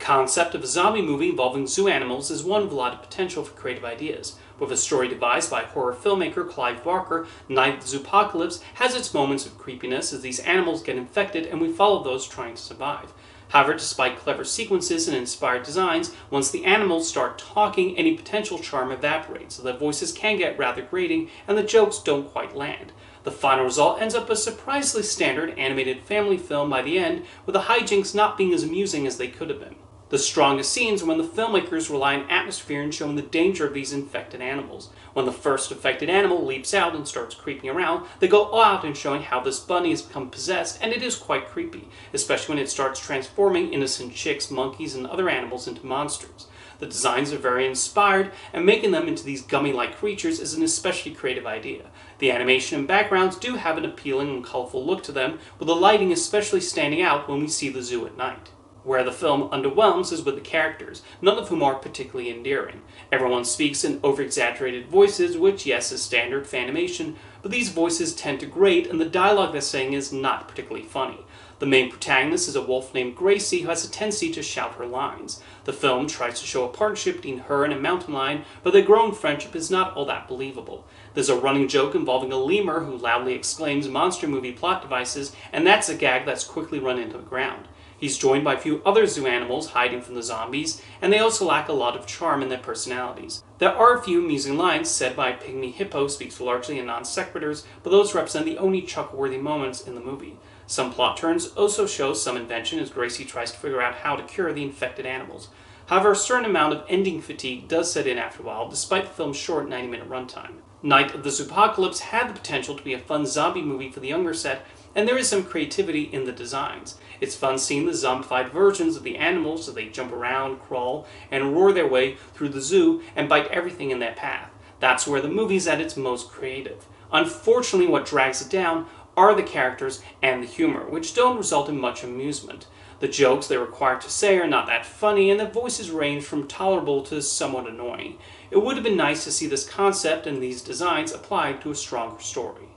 concept of a zombie movie involving zoo animals is one with a lot of potential for creative ideas. With a story devised by horror filmmaker Clive Barker, Night of the Zoopocalypse has its moments of creepiness as these animals get infected and we follow those trying to survive. However, despite clever sequences and inspired designs, once the animals start talking, any potential charm evaporates, so their voices can get rather grating and the jokes don't quite land. The final result ends up a surprisingly standard animated family film by the end, with the hijinks not being as amusing as they could have been. The strongest scenes are when the filmmakers rely on atmosphere and showing the danger of these infected animals. When the first affected animal leaps out and starts creeping around, they go all out in showing how this bunny has become possessed, and it is quite creepy, especially when it starts transforming innocent chicks, monkeys, and other animals into monsters. The designs are very inspired, and making them into these gummy-like creatures is an especially creative idea. The animation and backgrounds do have an appealing and colorful look to them, with the lighting especially standing out when we see the zoo at night. Where the film underwhelms is with the characters, none of whom are particularly endearing. Everyone speaks in over-exaggerated voices, which, yes, is standard for animation, but these voices tend to grate and the dialogue they're saying is not particularly funny. The main protagonist is a wolf named Gracie who has a tendency to shout her lines. The film tries to show a partnership between her and a mountain lion, but their growing friendship is not all that believable. There's a running joke involving a lemur who loudly exclaims monster movie plot devices, and that's a gag that's quickly run into the ground. He's joined by a few other zoo animals hiding from the zombies, and they also lack a lot of charm in their personalities. There are a few amusing lines said by a pygmy hippo speaks largely in non-sequiturs, but those represent the only chuckle-worthy moments in the movie. Some plot turns also show some invention as Gracie tries to figure out how to cure the infected animals. However, a certain amount of ending fatigue does set in after a while, despite the film's short 90-minute runtime. Night of the Zoopocalypse had the potential to be a fun zombie movie for the younger set, and there is some creativity in the designs. It's fun seeing the zombified versions of the animals as they jump around, crawl, and roar their way through the zoo and bite everything in their path. That's where the movie's at its most creative. Unfortunately, what drags it down are the characters and the humor, which don't result in much amusement. The jokes they're required to say are not that funny, and their voices range from tolerable to somewhat annoying. It would have been nice to see this concept and these designs applied to a stronger story.